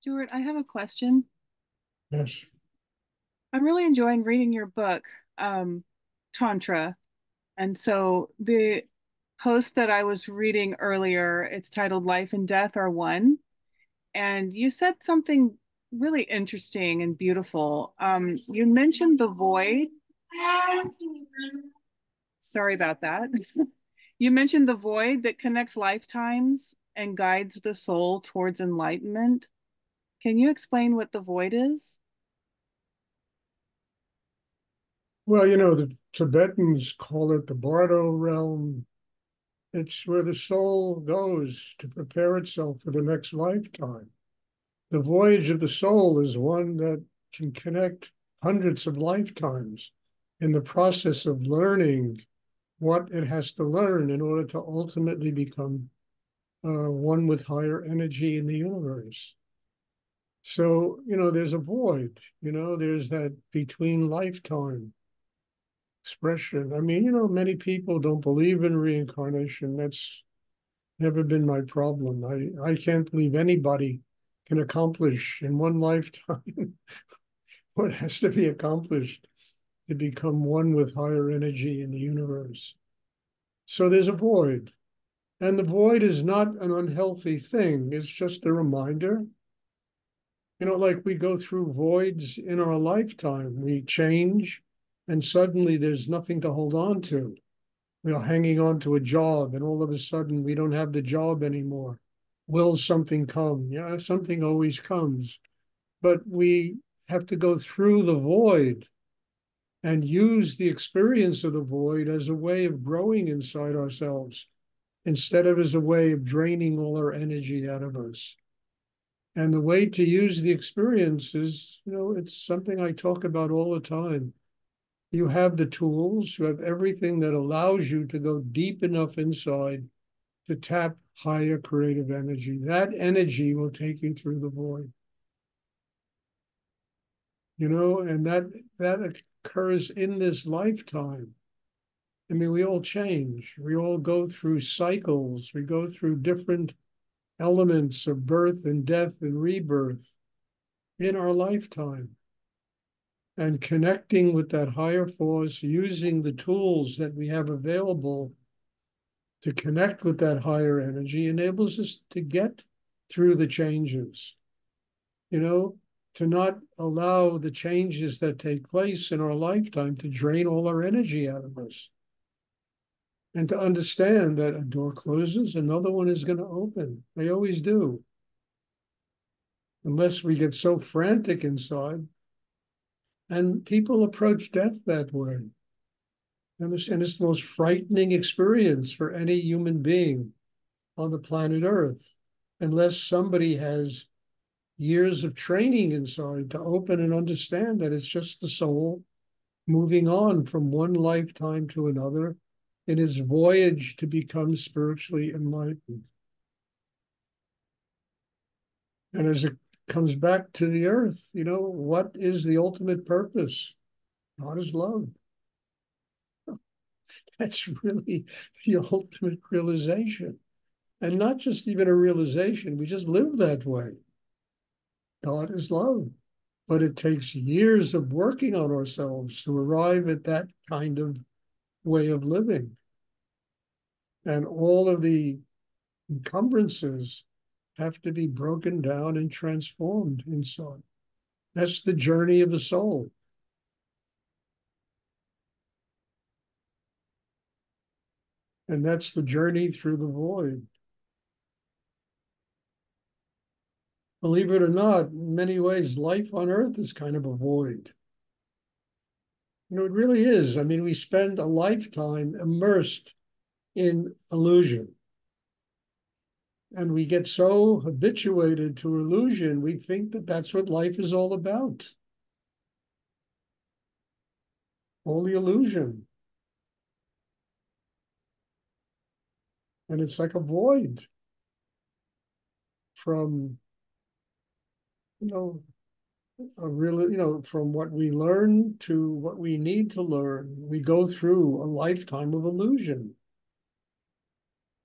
Stuart, I have a question. Yes. I'm really enjoying reading your book, um, Tantra. And so the post that I was reading earlier, it's titled Life and Death Are One. And you said something really interesting and beautiful. You mentioned the void. Sorry about that. You mentioned the void that connects lifetimes and guides the soul towards enlightenment. Can you explain what the void is? Well, the Tibetans call it the Bardo realm. It's where the soul goes to prepare itself for the next lifetime. The voyage of the soul is one that can connect hundreds of lifetimes in the process of learning what it has to learn in order to ultimately become one with higher energy in the universe. So, there's a void, there's that between lifetime expression. I mean, many people don't believe in reincarnation. That's never been my problem. I can't believe anybody can accomplish in one lifetime what has to be accomplished to become one with higher energy in the universe. So there's a void. And the void is not an unhealthy thing. It's just a reminder. Like we go through voids in our lifetime, we change, and suddenly there's nothing to hold on to. We're hanging on to a job, and all of a sudden we don't have the job anymore. Will something come? Yeah, something always comes. But we have to go through the void and use the experience of the void as a way of growing inside ourselves instead of as a way of draining all our energy out of us. And the way to use the experience is, it's something I talk about all the time. You have the tools, you have everything that allows you to go deep enough inside to tap higher creative energy. That energy will take you through the void, and that occurs in this lifetime. I mean, we all change. We all go through cycles. We go through different elements of birth and death and rebirth in our lifetime. And connecting with that higher force, using the tools that we have available to connect with that higher energy enables us to get through the changes, you know, to not allow the changes that take place in our lifetime to drain all our energy out of us. And to understand that a door closes, another one is going to open. They always do, unless we get so frantic inside. And people approach death that way. And it's the most frightening experience for any human being on the planet Earth, unless somebody has years of training inside to open and understand that it's just the soul moving on from one lifetime to another in its voyage to become spiritually enlightened. And as it comes back to the earth, what is the ultimate purpose? God is love. That's really the ultimate realization. And not just even a realization, we just live that way. God is love. But it takes years of working on ourselves to arrive at that kind of way of living. And all of the encumbrances have to be broken down and transformed inside. That's the journey of the soul. And that's the journey through the void. Believe it or not, in many ways, life on earth is kind of a void. It really is. I mean, we spend a lifetime immersed in illusion. And we get so habituated to illusion, we think that that's what life is all about. All the illusion. And it's like a void from, you know, a really, from what we learn to what we need to learn. We go through a lifetime of illusion.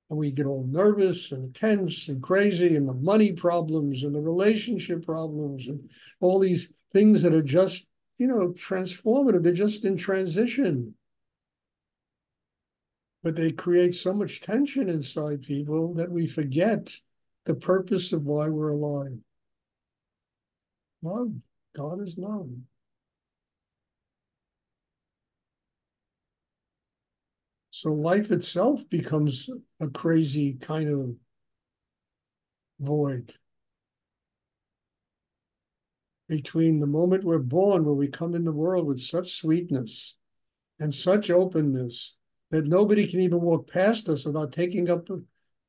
And we get all nervous and tense and crazy, and the money problems and the relationship problems and all these things that are just, transformative. They're just in transition. But they create so much tension inside people that we forget the purpose of why we're alive. Love. God is love. So life itself becomes a crazy kind of void between the moment we're born, where we come in the world with such sweetness and such openness that nobody can even walk past us without taking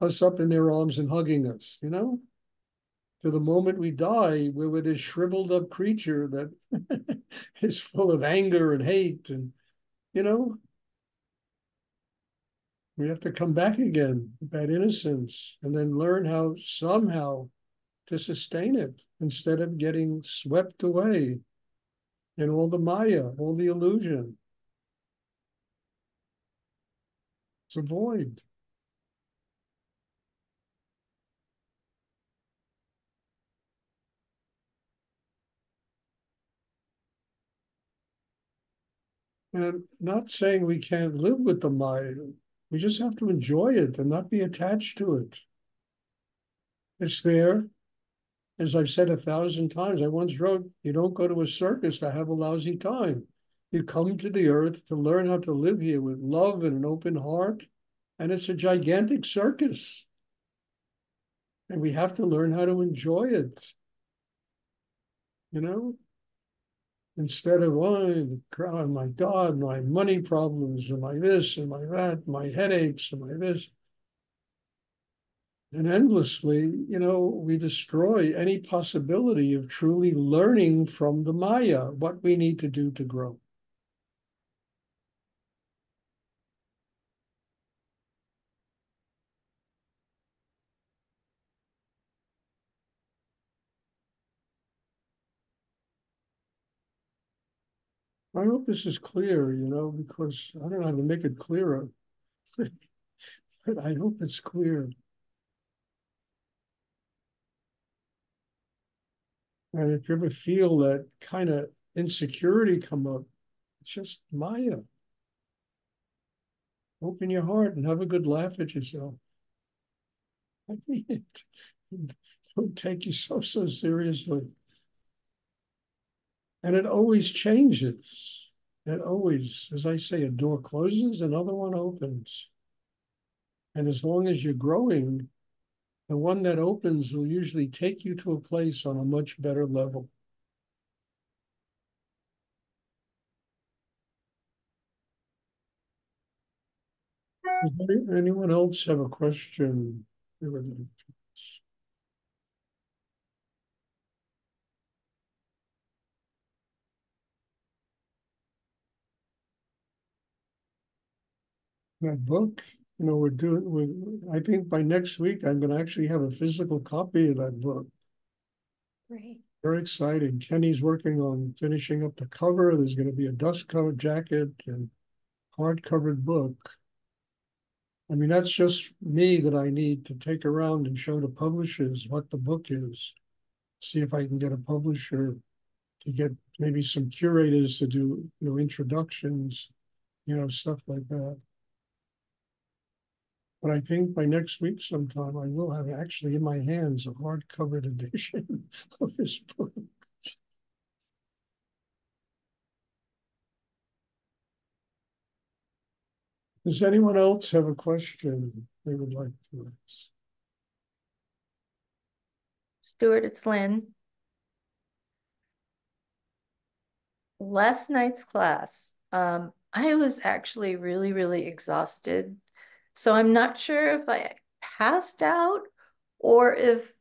us up in their arms and hugging us, to the moment we die, we're this shriveled up creature that is full of anger and hate. And, you know, we have to come back again with that innocence and then learn how somehow to sustain it instead of getting swept away in all the Maya, all the illusion. It's a void. And not saying we can't live with the Maya. We just have to enjoy it and not be attached to it. It's there. As I've said 1,000 times, I once wrote, you don't go to a circus to have a lousy time. You come to the earth to learn how to live here with love and an open heart. And it's a gigantic circus. And we have to learn how to enjoy it, you know? Instead of, oh my God, my money problems, and my this, and my that, my headaches, and my this. And endlessly, we destroy any possibility of truly learning from the Maya what we need to do to grow. I hope this is clear, because I don't know how to make it clearer, but I hope it's clear. And if you ever feel that kind of insecurity come up, it's just Maya. Open your heart and have a good laugh at yourself. I mean it. Don't take yourself so seriously. And it always changes. It always, as I say, a door closes, another one opens. And as long as you're growing, the one that opens will usually take you to a place on a much better level. Does anyone else have a question they would like to ask? That book, I think by next week, I'm going to actually have a physical copy of that book. Great. Very exciting. Kenny's working on finishing up the cover. There's going to be a dust cover jacket and hard-covered book. I mean, that's just me that I need to take around and show the publishers what the book is. See if I can get a publisher to get maybe some curators to do, introductions, stuff like that. But I think by next week sometime, I will have actually in my hands a hard-covered edition of this book. Does anyone else have a question they would like to ask? Stuart, it's Lynn. Last night's class, I was actually really, really exhausted. So I'm not sure if I passed out or if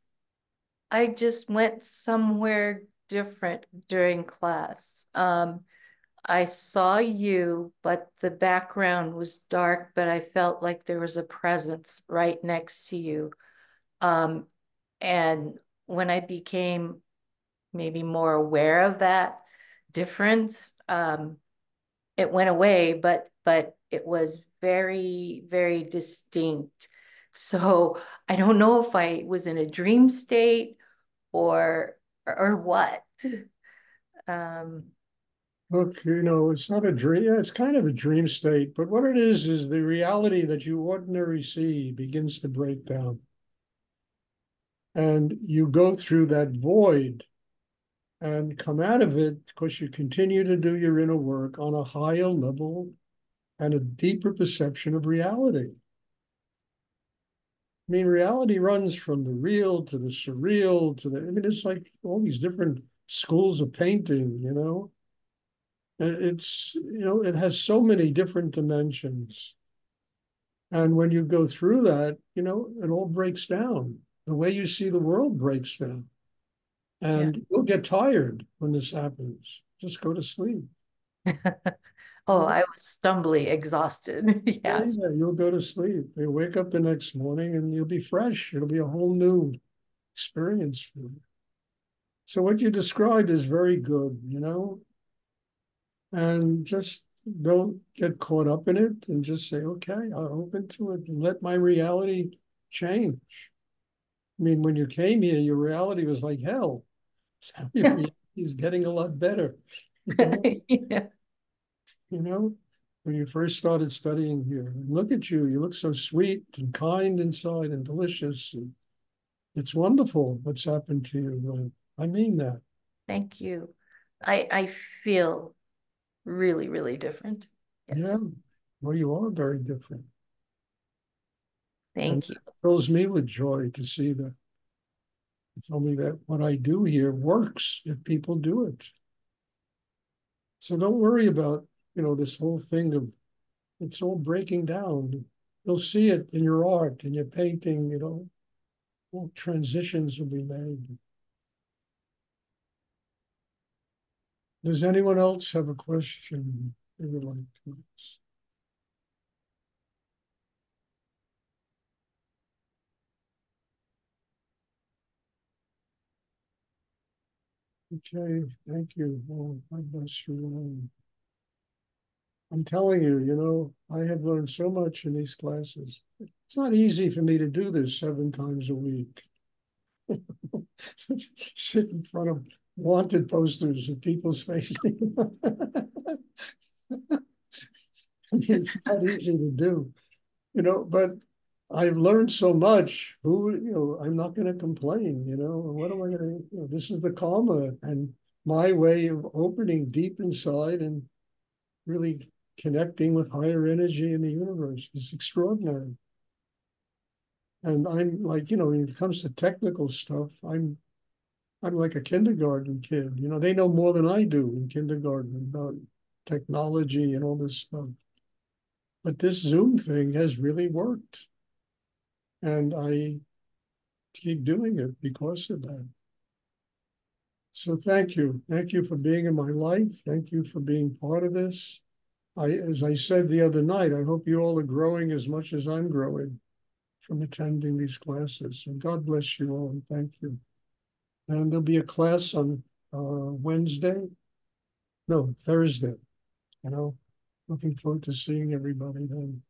I just went somewhere different during class. I saw you, but the background was dark, but I felt like there was a presence right next to you. And when I became maybe more aware of that difference, it went away, but it was very, very distinct. So I don't know if I was in a dream state or what. Um, Look, it's not a dream. Yeah, it's kind of a dream state, but what it is the reality that you ordinarily see begins to break down. And you go through that void and come out of it because you continue to do your inner work on a higher level and a deeper perception of reality. I mean, reality runs from the real to the surreal to it's like all these different schools of painting. It has so many different dimensions. And when you go through that, it all breaks down. The way you see the world breaks down. yeah. And you'll get tired when this happens. Just go to sleep. Oh, I was stumbly exhausted. Yeah, Yes. yeah, you'll go to sleep. You wake up the next morning and you'll be fresh. It'll be a whole new experience for you. So what you described is very good, and just don't get caught up in it and just say, okay, I'm open to it and let my reality change. I mean, when you came here, your reality was like hell. Your reality is getting a lot better. You know, Yeah. you know, when you first started studying here. And look at you. You look so sweet and kind inside and delicious. And it's wonderful what's happened to you. I mean that. Thank you. I feel really, really different. Yeah. Yes. Well, you are very different. And Thank you. it fills me with joy to see that. You tell me that what I do here works if people do it. So don't worry about, this whole thing of it's all breaking down. You'll see it in your art, in your painting, all transitions will be made. Does anyone else have a question they would like to ask? Okay, thank you. Well, God bless you. I'm telling you, I have learned so much in these classes. It's not easy for me to do this 7 times a week. Sit in front of wanted posters of people's faces. I mean, it's not easy to do, but I've learned so much. I'm not going to complain. What am I going to, this is the karma and my way of opening deep inside and really connecting with higher energy in the universe is extraordinary. And I'm like, when it comes to technical stuff, I'm like a kindergarten kid. They know more than I do in kindergarten about technology and all this stuff. But this Zoom thing has really worked. And I keep doing it because of that. So thank you. Thank you for being in my life. Thank you for being part of this. As I said the other night, I hope you all are growing as much as I'm growing from attending these classes. And God bless you all and thank you. And there'll be a class on Wednesday. No, Thursday. You know, looking forward to seeing everybody then.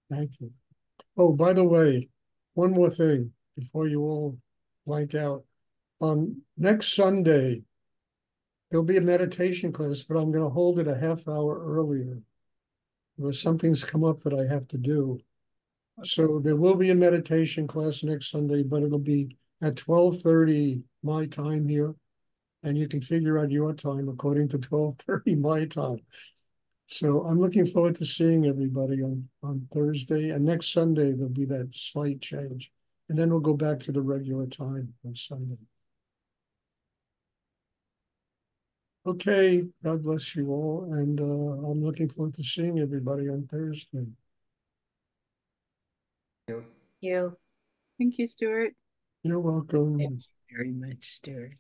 Thank you. Oh, by the way, one more thing before you all blank out. On next Sunday, there'll be a meditation class, but I'm going to hold it a half hour earlier. Something's come up that I have to do. Okay. So there will be a meditation class next Sunday, but it'll be at 12:30 my time here. And you can figure out your time according to 12:30 my time. So I'm looking forward to seeing everybody on Thursday. And next Sunday, there'll be that slight change. And then we'll go back to the regular time on Sunday. Okay, God bless you all. And I'm looking forward to seeing everybody on Thursday. You. Thank you, Stuart. You're Thank welcome. you very much, Stuart.